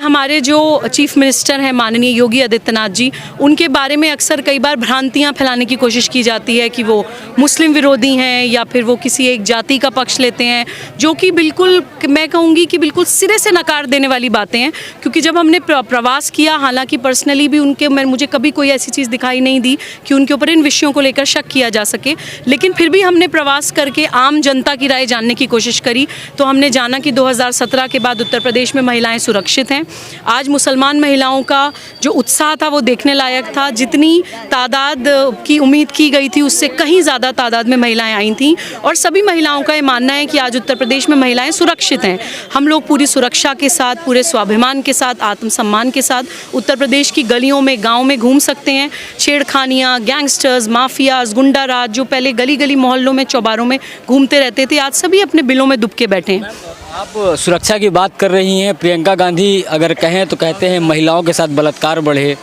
हमारे जो chief minister हैं माननीय योगी आदित्यनाथ जी, उनके बारे में अक्सर कई बार भ्रांतियां फैलाने की कोशिश की जाती है कि वो मुस्लिम विरोधी हैं या फिर वो किसी एक जाति का पक्ष लेते हैं, जो कि बिल्कुल मैं कहूँगी कि बिल्कुल सिरे से नकार देने वाली बातें हैं। क्योंकि जब हमने प्रवास किया, हालांकि पर्सनली भी मुझे कभी कोई ऐसी चीज़ दिखाई नहीं दी कि उनके ऊपर इन विषयों को लेकर शक किया जा सके, लेकिन फिर भी हमने प्रवास करके आम जनता की राय जानने की कोशिश करी। तो हमने जाना कि 2017 के बाद उत्तर प्रदेश में महिलाएं सुरक्षित हैं। आज मुसलमान महिलाओं का जो उत्साह था वो देखने लायक था। जितनी तादाद की उम्मीद की गई थी उससे कहीं ज़्यादा तादाद में महिलाएं आई थीं, और सभी महिलाओं का ये मानना है कि आज उत्तर प्रदेश में महिलाएं सुरक्षित हैं। हम लोग पूरी सुरक्षा के साथ, पूरे स्वाभिमान के साथ, आत्मसम्मान के साथ उत्तर प्रदेश की गलियों में, गाँव में घूम सकते हैं। छेड़खानियाँ, गैंगस्टर्स, माफियाज, गुंडा राज जो पहले गली गली मोहल्लों में, चौबारों में घूमते रहते थे, आज सभी अपने बिलों में दुबके बैठे हैं। आप सुरक्षा की बात कर रही हैं। प्रियंका गांधी अगर कहें तो कहते हैं महिलाओं के साथ बलात्कार बढ़े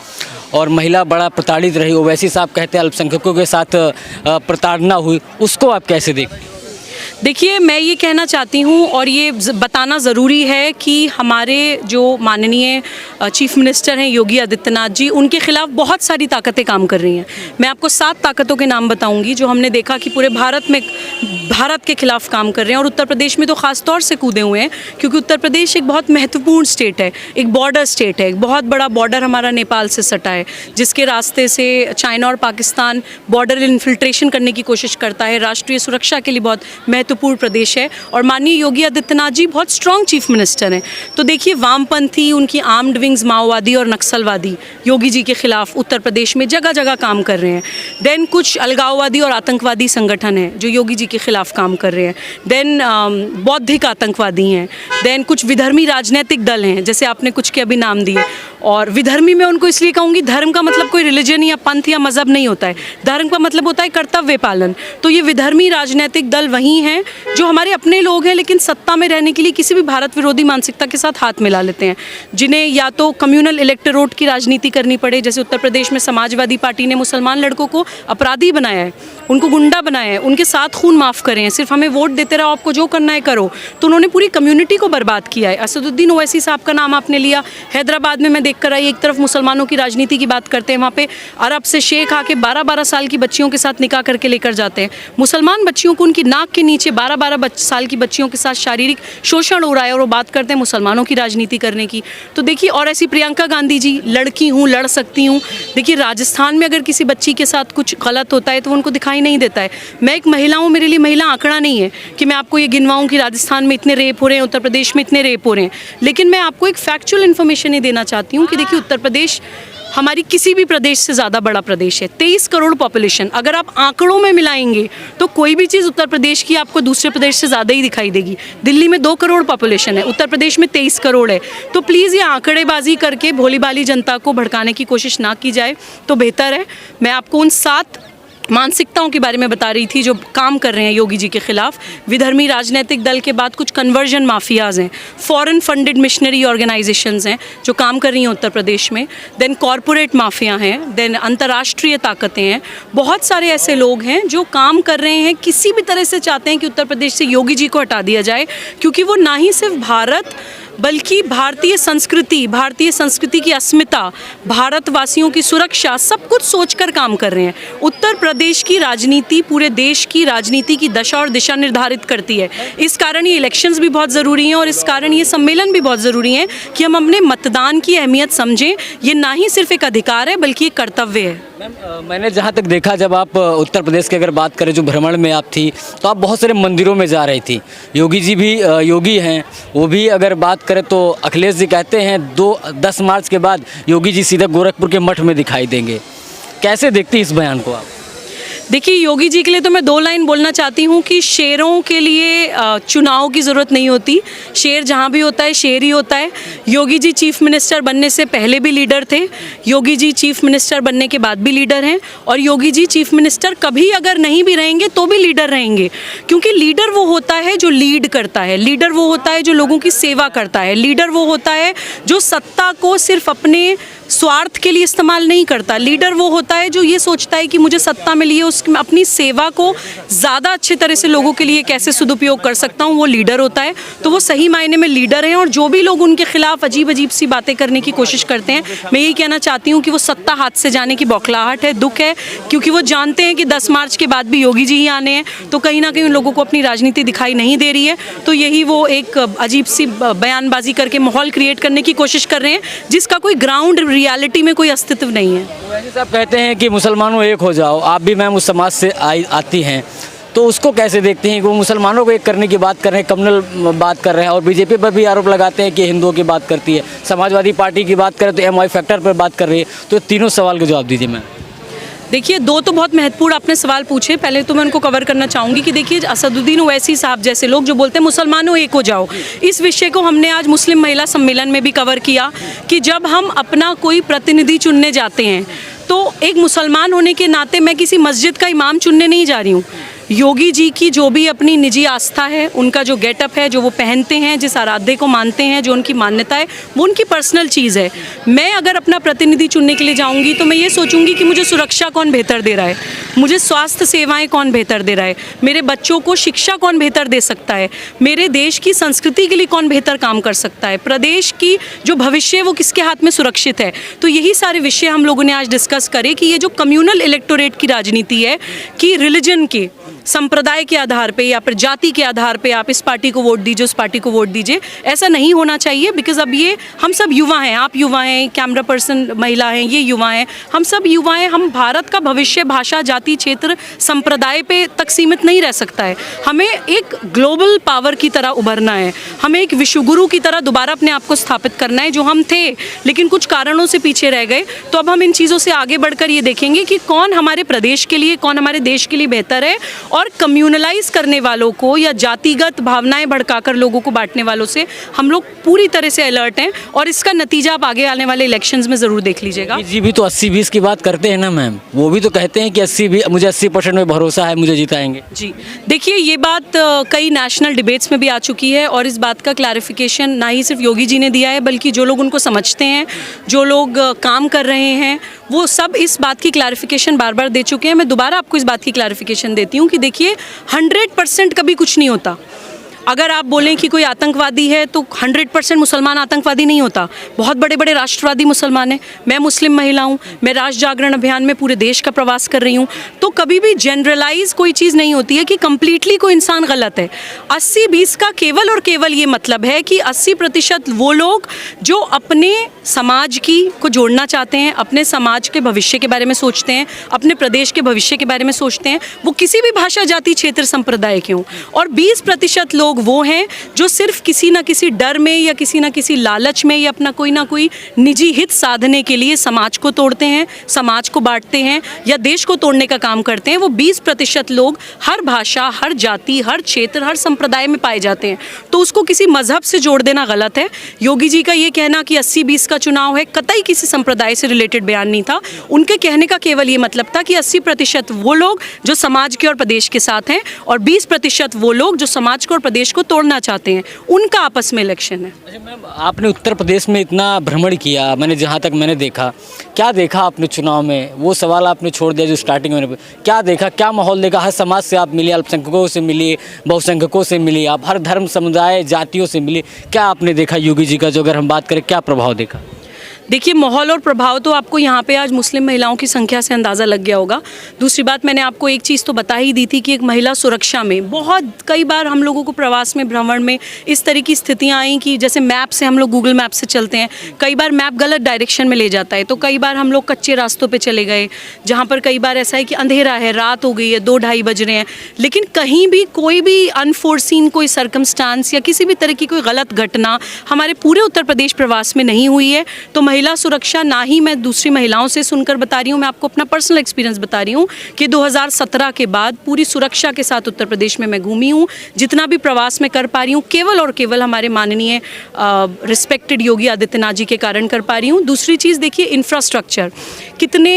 और महिला बड़ा प्रताड़ित रही। ओवैसी साहब कहते हैं अल्पसंख्यकों के साथ प्रताड़ना हुई, उसको आप कैसे देखते हैं? देखिए, मैं ये कहना चाहती हूँ और ये बताना ज़रूरी है कि हमारे जो माननीय चीफ मिनिस्टर हैं योगी आदित्यनाथ जी, उनके खिलाफ बहुत सारी ताकतें काम कर रही हैं। मैं आपको 7 ताकतों के नाम बताऊंगी जो हमने देखा कि पूरे भारत के खिलाफ काम कर रहे हैं, और उत्तर प्रदेश में तो ख़ास तौर से कूदे हुए हैं, क्योंकि उत्तर प्रदेश एक बहुत महत्वपूर्ण स्टेट है, एक बॉर्डर स्टेट है। एक बहुत बड़ा बॉर्डर हमारा नेपाल से सटा है, जिसके रास्ते से चाइना और पाकिस्तान बॉर्डर इन्फिल्ट्रेशन करने की कोशिश करता है। राष्ट्रीय सुरक्षा के लिए बहुत महत्वपूर्ण प्रदेश है, और माननीय योगी आदित्यनाथ जी बहुत स्ट्रॉन्ग चीफ मिनिस्टर हैं। तो देखिए, वामपंथी, उनकी आर्म्ड विंग्स, माओवादी और नक्सलवादी योगी जी के खिलाफ उत्तर प्रदेश में जगह जगह काम कर रहे हैं। देन कुछ अलगाववादी और आतंकवादी संगठन हैं जो योगी जी के खिलाफ काम कर रहे हैं। देन बौद्धिक आतंकवादी हैं। देन कुछ विधर्मी राजनीतिक दल हैं, जैसे आपने कुछ के अभी नाम दिए। और विधर्मी मैं उनको इसलिए कहूँगी, धर्म का मतलब कोई रिलीजन या पंथ या मज़हब नहीं होता है, धर्म का मतलब होता है कर्तव्य पालन। तो ये विधर्मी राजनीतिक दल वही हैं जो हमारे अपने लोग हैं, लेकिन सत्ता में रहने के लिए किसी भी भारत विरोधी मानसिकता के साथ हाथ मिला लेते हैं, जिन्हें या तो कम्युनल इलेक्टोरेट की राजनीति करनी पड़े। जैसे उत्तर प्रदेश में समाजवादी पार्टी ने मुसलमान लड़कों को अपराधी बनाया है, उनको गुंडा बनाया है, उनके साथ खून माफ़ करें, सिर्फ हमें वोट देते रहो, आपको जो करना है करो। तो उन्होंने पूरी कम्युनिटी को बर्बाद किया है। असदुद्दीन ओवैसी साहब का नाम आपने लिया, हैदराबाद में मैं देख कर आई, एक तरफ मुसलमानों की राजनीति की बात करते हैं, वहाँ पे अरब से शेख आके 12-12 साल की बच्चियों के साथ निकाह करके लेकर जाते हैं। मुसलमान बच्चियों को उनकी नाक के नीचे 12-12 साल की बच्चियों के साथ शारीरिक शोषण हो रहा है, और वो बात करते हैं मुसलमानों की राजनीति करने की। तो देखिए, और ऐसी प्रियंका गांधी जी, लड़की हूँ, लड़ सकती हूँ। देखिए, राजस्थान में अगर किसी बच्ची के साथ कुछ गलत होता है तो उनको दिखाई नहीं देता है। मैं एक महिला हूँ, मेरे लिए महिला आंकड़ा नहीं है कि मैं आपको ये गिनवाऊँ कि राजस्थान में इतने रेप हो रहे हैं, उत्तर प्रदेश में इतने रेप हो रहे हैं। लेकिन मैं आपको एक फैक्चुअल इन्फॉर्मेशन ये देना चाहती हूँ कि देखिए, उत्तर प्रदेश हमारी किसी भी प्रदेश से ज़्यादा बड़ा प्रदेश है। 23 करोड़ पॉपुलेशन, अगर आप आंकड़ों में मिलाएंगे तो कोई भी चीज़ उत्तर प्रदेश की आपको दूसरे प्रदेश से ज़्यादा ही दिखाई देगी। दिल्ली में 2 करोड़ पॉपुलेशन है, उत्तर प्रदेश में 23 करोड़ है। तो प्लीज़ ये आंकड़ेबाजी करके भोली भाली जनता को भड़काने की कोशिश ना की जाए तो बेहतर है। मैं आपको उन 7 मानसिकताओं के बारे में बता रही थी जो काम कर रहे हैं योगी जी के खिलाफ। विधर्मी राजनीतिक दल के बाद कुछ कन्वर्जन माफियाज हैं, फॉरेन फंडेड मिशनरी ऑर्गेनाइजेशंस हैं जो काम कर रही हैं उत्तर प्रदेश में। देन कॉरपोरेट माफिया हैं, देन अंतर्राष्ट्रीय ताकतें हैं। बहुत सारे ऐसे लोग हैं जो काम कर रहे हैं, किसी भी तरह से चाहते हैं कि उत्तर प्रदेश से योगी जी को हटा दिया जाए, क्योंकि वो ना ही सिर्फ भारत बल्कि भारतीय संस्कृति की अस्मिता, भारतवासियों की सुरक्षा, सब कुछ सोचकर काम कर रहे हैं। उत्तर प्रदेश की राजनीति पूरे देश की राजनीति की दशा और दिशा निर्धारित करती है। इस कारण ये इलेक्शंस भी बहुत ज़रूरी हैं, और इस कारण ये सम्मेलन भी बहुत ज़रूरी हैं कि हम अपने मतदान की अहमियत समझें। ये ना ही सिर्फ एक अधिकार है बल्कि एक कर्तव्य है। मैम, मैंने जहाँ तक देखा, जब आप उत्तर प्रदेश की अगर बात करें, जो भ्रमण में आप थी, तो आप बहुत सारे मंदिरों में जा रही थी। योगी जी भी योगी हैं, वो भी अगर बात करें तो अखिलेश जी कहते हैं 10 मार्च के बाद योगी जी सीधा गोरखपुर के मठ में दिखाई देंगे। कैसे देखती इस बयान को आप? देखिए, योगी जी के लिए तो मैं 2 लाइन बोलना चाहती हूँ कि शेरों के लिए चुनाव की ज़रूरत नहीं होती। शेर जहाँ भी होता है शेर ही होता है। योगी जी चीफ मिनिस्टर बनने से पहले भी लीडर थे, योगी जी चीफ मिनिस्टर बनने के बाद भी लीडर हैं, और योगी जी चीफ मिनिस्टर कभी अगर नहीं भी रहेंगे तो भी लीडर रहेंगे। क्योंकि लीडर वो होता है जो लीड करता है, लीडर वो होता है जो लोगों की सेवा करता है, लीडर वो होता है जो सत्ता को सिर्फ अपने स्वार्थ के लिए इस्तेमाल नहीं करता। लीडर वो होता है जो ये सोचता है कि मुझे सत्ता मिली है, उसमें अपनी सेवा को ज़्यादा अच्छे तरह से लोगों के लिए कैसे सदुपयोग कर सकता हूँ, वो लीडर होता है। तो वो सही मायने में लीडर हैं। और जो भी लोग उनके खिलाफ अजीब अजीब सी बातें करने की कोशिश करते हैं, मैं यही कहना चाहती हूँ कि वो सत्ता हाथ से जाने की बौखलाहट है, दुख है, क्योंकि वो जानते हैं कि 10 मार्च के बाद भी योगी जी ही आने हैं। तो कहीं ना कहीं उन लोगों को अपनी राजनीति दिखाई नहीं दे रही है। तो यही वो एक अजीब सी बयानबाजी करके माहौल क्रिएट करने की कोशिश कर रहे हैं, जिसका कोई ग्राउंड रियलिटी में कोई अस्तित्व नहीं है। तो वैसे साहब कहते हैं कि मुसलमानों एक हो जाओ, आप भी मैम उस समाज से आती हैं, तो उसको कैसे देखते हैं कि वो मुसलमानों को एक करने की बात कर रहे हैं, कम्युनल बात कर रहे हैं, और बीजेपी पर भी आरोप लगाते हैं कि हिंदुओं की बात करती है, समाजवादी पार्टी की बात करें तो MI फैक्टर पर बात कर रही है। तो तीनों सवाल का जवाब दीजिए मैम। देखिए, दो तो बहुत महत्वपूर्ण आपने सवाल पूछे। पहले तो मैं उनको कवर करना चाहूँगी कि देखिए, असदुद्दीन ओवैसी साहब जैसे लोग जो बोलते हैं मुसलमानों एक हो जाओ, इस विषय को हमने आज मुस्लिम महिला सम्मेलन में भी कवर किया कि जब हम अपना कोई प्रतिनिधि चुनने जाते हैं तो एक मुसलमान होने के नाते मैं किसी मस्जिद का इमाम चुनने नहीं जा रही हूँ। योगी जी की जो भी अपनी निजी आस्था है, उनका जो गेटअप है, जो वो पहनते हैं, जिस आराध्य को मानते हैं, जो उनकी मान्यता है, वो उनकी पर्सनल चीज़ है। मैं अगर अपना प्रतिनिधि चुनने के लिए जाऊंगी तो मैं ये सोचूंगी कि मुझे सुरक्षा कौन बेहतर दे रहा है, मुझे स्वास्थ्य सेवाएं कौन बेहतर दे रहा है, मेरे बच्चों को शिक्षा कौन बेहतर दे सकता है, मेरे देश की संस्कृति के लिए कौन बेहतर काम कर सकता है, प्रदेश की जो भविष्य है वो किसके हाथ में सुरक्षित है। तो यही सारे विषय हम लोगों ने आज डिस्कस करे कि ये जो कम्युनल इलेक्टोरेट की राजनीति है कि रिलीजन के, संप्रदाय के आधार पे या फिर जाति के आधार पे आप इस पार्टी को वोट दीजिए, उस पार्टी को वोट दीजिए, ऐसा नहीं होना चाहिए। बिकॉज अब ये हम सब युवा हैं, आप युवा हैं, कैमरा पर्सन महिला हैं, ये युवा हैं, हम सब युवा हैं। हम भारत का भविष्य भाषा, जाति, क्षेत्र, संप्रदाय पे तक सीमित नहीं रह सकता है। हमें एक ग्लोबल पावर की तरह उभरना है, हमें एक विश्वगुरु की तरह दोबारा अपने आप को स्थापित करना है, जो हम थे लेकिन कुछ कारणों से पीछे रह गए। तो अब हम इन चीज़ों से आगे बढ़कर ये देखेंगे कि कौन हमारे प्रदेश के लिए, कौन हमारे देश के लिए बेहतर है। और कम्युनलाइज करने वालों को या जातिगत भावनाएं भड़काकर लोगों को बांटने वालों से हम लोग पूरी तरह से अलर्ट हैं। और इसका नतीजा आप आगे आने वाले इलेक्शंस में ज़रूर देख लीजिएगा। जी भी तो 80-20 की बात करते हैं ना मैम, वो भी तो कहते हैं कि मुझे 80% में भरोसा है, मुझे जिताएंगे। जी देखिए, ये बात कई नेशनल डिबेट्स में भी आ चुकी है और इस बात का क्लैरिफिकेशन ना ही सिर्फ योगी जी ने दिया है, बल्कि जो लोग उनको समझते हैं, जो लोग काम कर रहे हैं, वो सब इस बात की क्लैरिफिकेशन बार बार दे चुके हैं। मैं दोबारा आपको इस बात की क्लैरिफिकेशन देती हूँ कि देखिए, 100% कभी कुछ नहीं होता। अगर आप बोलें कि कोई आतंकवादी है तो 100% मुसलमान आतंकवादी नहीं होता। बहुत बड़े बड़े राष्ट्रवादी मुसलमान हैं। मैं मुस्लिम महिला हूँ, मैं राष्ट्र जागरण अभियान में पूरे देश का प्रवास कर रही हूँ। तो कभी भी जनरलाइज कोई चीज़ नहीं होती है कि कम्प्लीटली कोई इंसान गलत है। 80-20 का केवल और केवल ये मतलब है कि 80% वो लोग जो अपने समाज की को जोड़ना चाहते हैं, अपने समाज के भविष्य के बारे में सोचते हैं, अपने प्रदेश के भविष्य के बारे में सोचते हैं, वो किसी भी भाषा, जाति, क्षेत्र, संप्रदाय के हों। और 20% लोग वो हैं जो सिर्फ किसी ना किसी डर में या किसी ना किसी लालच में या अपना कोई ना कोई निजी हित साधने के लिए समाज को तोड़ते हैं, समाज को बांटते हैं या देश को तोड़ने का काम करते हैं। वो 20% लोग हर भाषा, हर जाति, हर क्षेत्र, हर संप्रदाय में पाए जाते हैं। तो उसको किसी मजहब से जोड़ देना गलत है। योगी जी का ये कहना कि 80-20 का चुनाव है, कतई किसी संप्रदाय से रिलेटेड बयान नहीं था। उनके कहने का केवल ये मतलब था कि 80% वो लोग जो समाज के और प्रदेश के साथ हैं और 20% वो लोग जो समाज को और प्रदेश को तोड़ना चाहते हैं, उनका आपस में इलेक्शन है। अच्छा मैम, आपने उत्तर प्रदेश में इतना भ्रमण किया, मैंने जहाँ तक मैंने देखा, क्या देखा आपने चुनाव में? वो सवाल आपने छोड़ दिया जो स्टार्टिंग में, क्या देखा, क्या माहौल देखा? हर समाज से आप मिली, अल्पसंख्यकों से मिली, बहुसंख्यकों से मिली, आप हर धर्म, समुदाय, जातियों से मिली। क्या आपने देखा योगी जी का, जो अगर हम बात करें, क्या प्रभाव देखा? देखिए, माहौल और प्रभाव तो आपको यहाँ पे आज मुस्लिम महिलाओं की संख्या से अंदाज़ा लग गया होगा। दूसरी बात, मैंने आपको एक चीज़ तो बता ही दी थी कि एक महिला सुरक्षा में बहुत कई बार हम लोगों को प्रवास में, भ्रमण में इस तरह की स्थितियाँ आई कि जैसे मैप से हम लोग गूगल मैप से चलते हैं, कई बार मैप गलत डायरेक्शन में ले जाता है। तो कई बार हम लोग कच्चे रास्तों पर चले गए, जहाँ पर कई बार ऐसा है कि अंधेरा है, रात हो गई है, 2-2:30 बज रहे हैं, लेकिन कहीं भी कोई भी अनफोर्सीन कोई सर्कमस्टांस या किसी भी तरह की कोई गलत घटना हमारे पूरे उत्तर प्रदेश प्रवास में नहीं हुई है। तो महिला सुरक्षा ना ही मैं दूसरी महिलाओं से सुनकर बता रही हूँ, मैं आपको अपना पर्सनल एक्सपीरियंस बता रही हूँ कि 2017 के बाद पूरी सुरक्षा के साथ उत्तर प्रदेश में मैं घूमी हूँ। जितना भी प्रवास में कर पा रही हूँ, केवल और केवल हमारे माननीय रिस्पेक्टेड योगी आदित्यनाथ जी के कारण कर पा रही हूँ। दूसरी चीज़ देखिए, इंफ्रास्ट्रक्चर कितने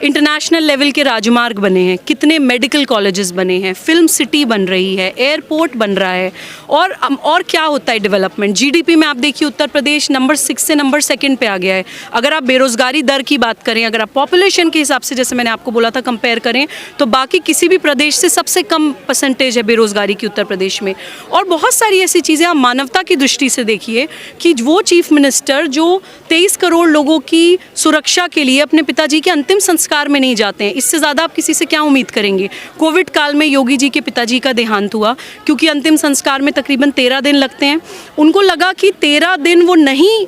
इंटरनेशनल लेवल के राजमार्ग बने हैं, कितने मेडिकल कॉलेजेस बने हैं, फिल्म सिटी बन रही है, एयरपोर्ट बन रहा है, और क्या होता है डेवलपमेंट। जीडीपी में आप देखिए उत्तर प्रदेश नंबर 6 से नंबर 2 पे आ गया है। अगर आप बेरोज़गारी दर की बात करें, अगर आप पॉपुलेशन के हिसाब से, जैसे मैंने आपको बोला था, कंपेयर करें, तो बाकी किसी भी प्रदेश से सबसे कम परसेंटेज है बेरोज़गारी की उत्तर प्रदेश में। और बहुत सारी ऐसी चीज़ें आप मानवता की दृष्टि से देखिए कि वो चीफ मिनिस्टर जो 23 करोड़ लोगों की सुरक्षा के लिए अपने पिताजी के अंतिम संस्कार में नहीं जाते हैं, इससे ज़्यादा आप किसी से क्या उम्मीद करेंगे। कोविड काल में योगी जी के पिताजी का देहांत हुआ, क्योंकि अंतिम संस्कार में तकरीबन 13 दिन लगते हैं। उनको लगा कि 13 दिन वो नहीं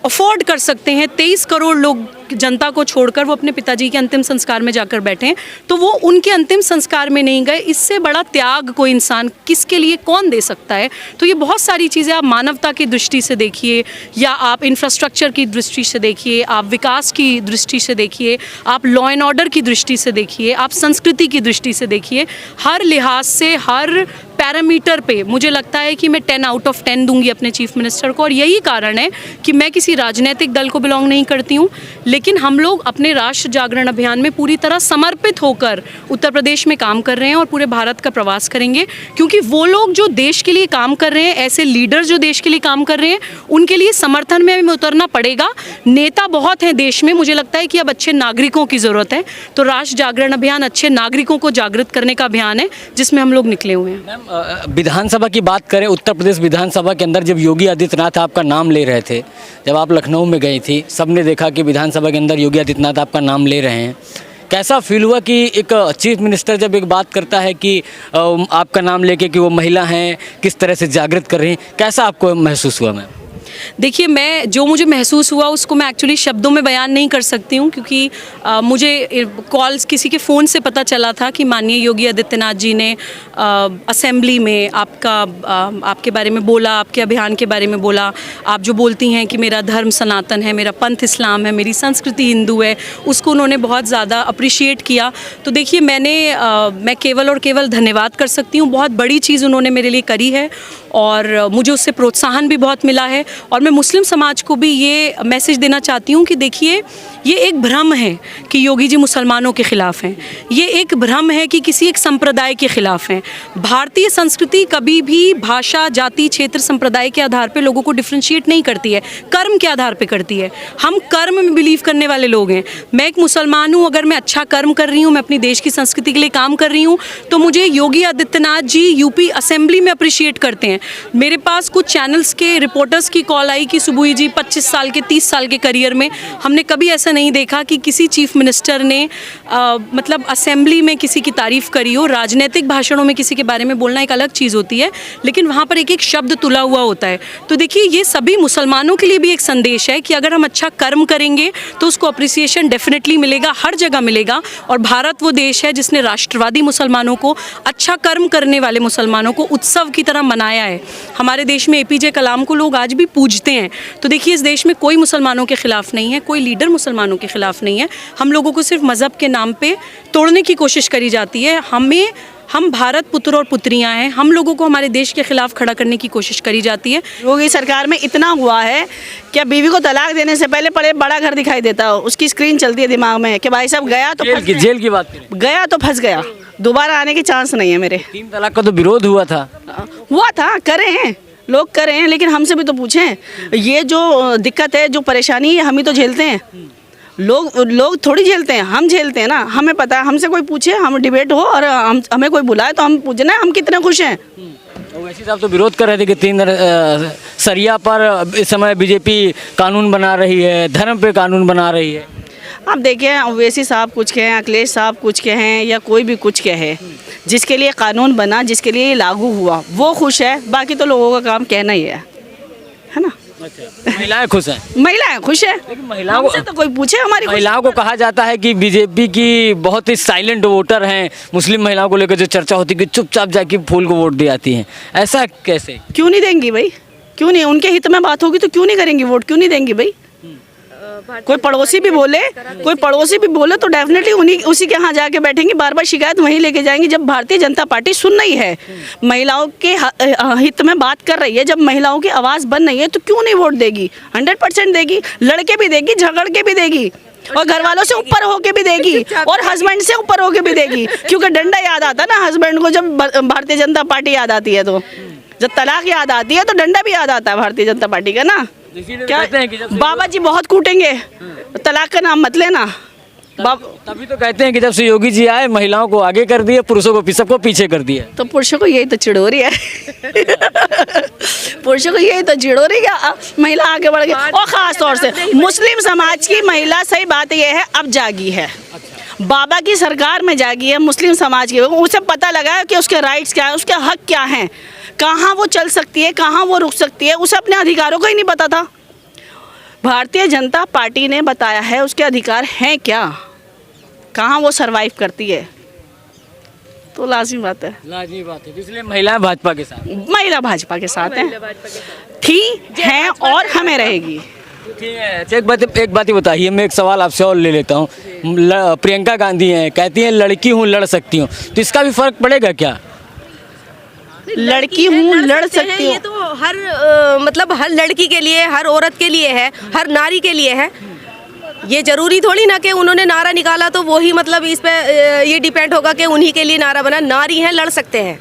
अफोर्ड कर सकते हैं, 23 करोड़ लोग जनता को छोड़कर वो अपने पिताजी के अंतिम संस्कार में जाकर बैठे हैं, तो वो उनके अंतिम संस्कार में नहीं गए। इससे बड़ा त्याग कोई इंसान किसके लिए कौन दे सकता है। तो ये बहुत सारी चीज़ें आप मानवता की दृष्टि से देखिए, या आप इंफ्रास्ट्रक्चर की दृष्टि से देखिए, आप विकास की दृष्टि से देखिए, आप लॉ एंड ऑर्डर की दृष्टि से देखिए, आप संस्कृति की दृष्टि से देखिए, हर लिहाज से, हर पैरामीटर पे मुझे लगता है कि मैं 10 आउट ऑफ 10 दूंगी अपने चीफ मिनिस्टर को। और यही कारण है कि मैं किसी राजनीतिक दल को बिलोंग नहीं करती हूँ, लेकिन हम लोग अपने राष्ट्र जागरण अभियान में पूरी तरह समर्पित होकर उत्तर प्रदेश में काम कर रहे हैं और पूरे भारत का प्रवास करेंगे, क्योंकि वो लोग जो देश के लिए काम कर रहे हैं, ऐसे लीडर जो देश के लिए काम कर रहे हैं, उनके लिए समर्थन में हमें उतरना पड़ेगा। नेता बहुत हैं देश में, मुझे लगता है कि अब अच्छे नागरिकों की ज़रूरत है। तो राष्ट्र जागरण अभियान अच्छे नागरिकों को जागृत करने का अभियान है, जिसमें हम लोग निकले हुए हैं। विधानसभा की बात करें, उत्तर प्रदेश विधानसभा के अंदर जब योगी आदित्यनाथ आपका नाम ले रहे थे, जब आप लखनऊ में गई थी, सबने देखा कि विधानसभा के अंदर योगी आदित्यनाथ आपका नाम ले रहे हैं। कैसा फील हुआ कि एक चीफ मिनिस्टर जब एक बात करता है कि आपका नाम लेके कि वो महिला हैं, किस तरह से जागृत कर रही हैं, कैसा आपको महसूस हुआ? मैम देखिए, जो मुझे महसूस हुआ उसको मैं एक्चुअली शब्दों में बयान नहीं कर सकती हूँ, क्योंकि मुझे कॉल्स किसी के फ़ोन से पता चला था कि माननीय योगी आदित्यनाथ जी ने असेंबली में आपके बारे में बोला, आपके अभियान के बारे में बोला। आप जो बोलती हैं कि मेरा धर्म सनातन है, मेरा पंथ इस्लाम है, मेरी संस्कृति हिंदू है, उसको उन्होंने बहुत ज़्यादा अप्रिशिएट किया। तो देखिए, मैं केवल और केवल धन्यवाद कर सकती हूँ। बहुत बड़ी चीज़ उन्होंने मेरे लिए करी है और मुझे उससे प्रोत्साहन भी बहुत मिला है। और मैं मुस्लिम समाज को भी ये मैसेज देना चाहती हूँ कि देखिए, ये एक भ्रम है कि योगी जी मुसलमानों के ख़िलाफ़ हैं, ये एक भ्रम है कि किसी एक संप्रदाय के ख़िलाफ़ हैं। भारतीय संस्कृति कभी भी भाषा, जाति, क्षेत्र, संप्रदाय के आधार पे लोगों को डिफ्रेंशिएट नहीं करती है, कर्म के आधार पे करती है। हम कर्म में बिलीव करने वाले लोग हैं। मैं एक मुसलमान हूँ, अगर मैं अच्छा कर्म कर रही हूँ, मैं अपनी देश की संस्कृति के लिए काम कर रही हूँ, तो मुझे योगी आदित्यनाथ जी यूपी असेंबली में अप्रिशिएट करते हैं। मेरे पास कुछ चैनल्स के रिपोर्टर्स की कॉल आई कि सुबुई जी 25 साल के 30 साल के करियर में हमने कभी ऐसा नहीं देखा कि किसी चीफ मिनिस्टर ने मतलब असेंबली में किसी की तारीफ़ करी हो। राजनीतिक भाषणों में किसी के बारे में बोलना एक अलग चीज़ होती है, लेकिन वहाँ पर एक एक शब्द तुला हुआ होता है। तो देखिए, ये सभी मुसलमानों के लिए भी एक संदेश है कि अगर हम अच्छा कर्म करेंगे तो उसको अप्रिसिएशन डेफिनेटली मिलेगा, हर जगह मिलेगा। और भारत वो देश है जिसने राष्ट्रवादी मुसलमानों को, अच्छा कर्म करने वाले मुसलमानों को उत्सव की तरह मनाया है। हमारे देश में APJ कलाम को लोग आज भी पूजते हैं। तो देखिए, इस देश में कोई मुसलमानों के ख़िलाफ़ नहीं है, कोई लीडर मुसलमानों के ख़िलाफ़ नहीं है। हम लोगों को सिर्फ मज़हब के नाम पे तोड़ने की कोशिश करी जाती है। हम भारत पुत्र और पुत्रियां हैं, हम लोगों को हमारे देश के खिलाफ खड़ा करने की कोशिश करी जाती है। योगी सरकार में इतना हुआ है कि बीवी को तलाक देने से पहले बड़ा घर दिखाई देता हो, उसकी स्क्रीन चलती है दिमाग में कि भाई साहब गया तो जेल की बात करें, गया तो फंस गया, दोबारा आने के चांस नहीं है मेरे। 3 तलाक का तो विरोध हुआ था, करे हैं लोग, करे हैं, लेकिन हमसे भी तो पूछें। ये जो दिक्कत है, जो परेशानी है, हम ही तो झेलते हैं। लोग थोड़ी झेलते हैं, हम झेलते हैं ना। हमें पता है, हमसे कोई पूछे, हम डिबेट हो और हमें कोई बुलाए तो हम पूछना है हम कितने खुश हैं। वैसे साहब तो विरोध कर रहे थे कि 3 सरिया पर इस समय बीजेपी कानून बना रही है, धर्म पे कानून बना रही है। आप देखिए, ओवैसी साहब कुछ कहें, अखिलेश साहब कुछ कहें, या कोई भी कुछ कहे, जिसके लिए कानून बना, जिसके लिए लागू हुआ, वो खुश है। बाकी तो लोगों का काम कहना ही है ना। अच्छा, महिलाएं खुश हैं? महिलाएं खुश है, लेकिन महिलाओं को तो कोई पूछे हमारी। महिलाओं को कहा जाता है कि बीजेपी की बहुत ही साइलेंट वोटर हैं। मुस्लिम महिलाओं को लेकर जो चर्चा होती है कि चुपचाप जाके फूल को वोट दे आती हैं, ऐसा कैसे? क्यों नहीं देंगी भाई? क्यों नहीं? उनके हित में बात होगी तो क्यों नहीं करेंगी वोट? क्यों नहीं देंगी भाई? कोई पड़ोसी भी बोले तो डेफिनेटली उसी के यहाँ जाके बैठेंगे, बार बार शिकायत वहीं लेके जाएंगे। जब भारतीय जनता पार्टी सुन रही है, महिलाओं के हित में बात कर रही है, जब महिलाओं की आवाज़ बन रही है, तो क्यों नहीं वोट देगी? 100% देगी, लड़के भी देगी, झगड़ के भी देगी, और घर वालों से ऊपर होके भी देगी, और हस्बैंड से ऊपर होके भी देगी। क्योंकि डंडा याद आता है ना हस्बैंड को, जब भारतीय जनता पार्टी याद आती है, तो जब तलाक याद आती है तो डंडा भी याद आता है भारतीय जनता पार्टी का ना। क्या बाबा जी बहुत कूटेंगे, तलाक का नाम मत लेना। तभी तो कहते हैं कि जब से योगी जी आए, महिलाओं को आगे कर दिए, पुरुषों को सबको पीछे कर दिया। तो पुरुषों को यही तो चिड़ोरी है पुरुषों को यही तो चिड़ोरी है, महिला आगे बढ़ गई। और ख़ास तौर से मुस्लिम समाज की महिला, सही बात यह है, अब जागी है। बाबा की सरकार में जागी है मुस्लिम समाज की। उसे पता लगा है कि उसके राइट्स क्या है, उसके हक क्या हैं, कहाँ वो चल सकती है, कहाँ वो रुक सकती है। उसे अपने अधिकारों का ही नहीं पता था। भारतीय जनता पार्टी ने बताया है उसके अधिकार हैं क्या, कहाँ वो सरवाइव करती है। तो लाजमी बात है, इसलिए महिलाएं भाजपा के साथ, महिला भाजपा के साथ हैं, थी, हैं और हमें रहेगी। ठीक है। अच्छा, एक बात ही बताइए, मैं एक सवाल आपसे और ले लेता हूँ। प्रियंका गांधी हैं, कहती हैं लड़की हूँ लड़ सकती हूँ, तो इसका भी फर्क पड़ेगा क्या? लड़की हूँ लड़ सकती हूँ, ये तो हर मतलब हर लड़की के लिए, हर औरत के लिए है, हर नारी के लिए है। ये जरूरी थोड़ी ना कि उन्होंने नारा निकाला तो वही मतलब इस पे ये डिपेंड होगा कि उन्हीं के लिए नारा बना। नारी हैं, लड़ सकते हैं,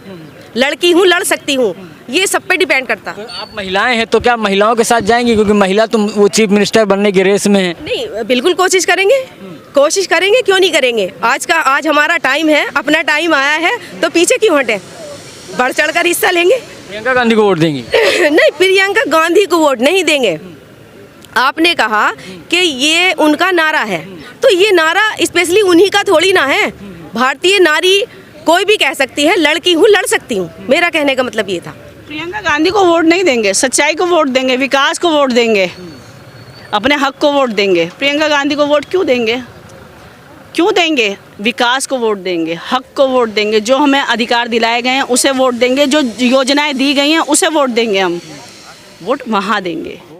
लड़की हूँ लड़ सकती हूँ, ये सब पे डिपेंड करता। तो आप महिलाएं हैं तो क्या महिलाओं के साथ जाएंगी, क्योंकि महिला तो वो चीफ मिनिस्टर बनने की रेस में है? नहीं, बिल्कुल कोशिश करेंगे, कोशिश करेंगे, क्यों नहीं करेंगे। आज हमारा टाइम है, अपना टाइम आया है, तो पीछे क्यों हटे, बढ़ चढ़ कर हिस्सा लेंगे। प्रियंका गांधी को वोट देंगी? नहीं, प्रियंका गांधी को वोट नहीं देंगे। आपने कहा कि ये उनका नारा है, तो ये नारा स्पेशली उन्हीं का थोड़ी ना है। भारतीय नारी कोई भी कह सकती है लड़की हूँ लड़ सकती हूँ, मेरा कहने का मतलब ये था। प्रियंका गांधी को वोट नहीं देंगे, सच्चाई को वोट देंगे, विकास को वोट देंगे, अपने हक को वोट देंगे। प्रियंका गांधी को वोट क्यों देंगे? क्यों देंगे? विकास को वोट देंगे, हक को वोट देंगे, जो हमें अधिकार दिलाए गए हैं उसे वोट देंगे, जो योजनाएं दी गई हैं उसे वोट देंगे, हम वोट वहाँ देंगे।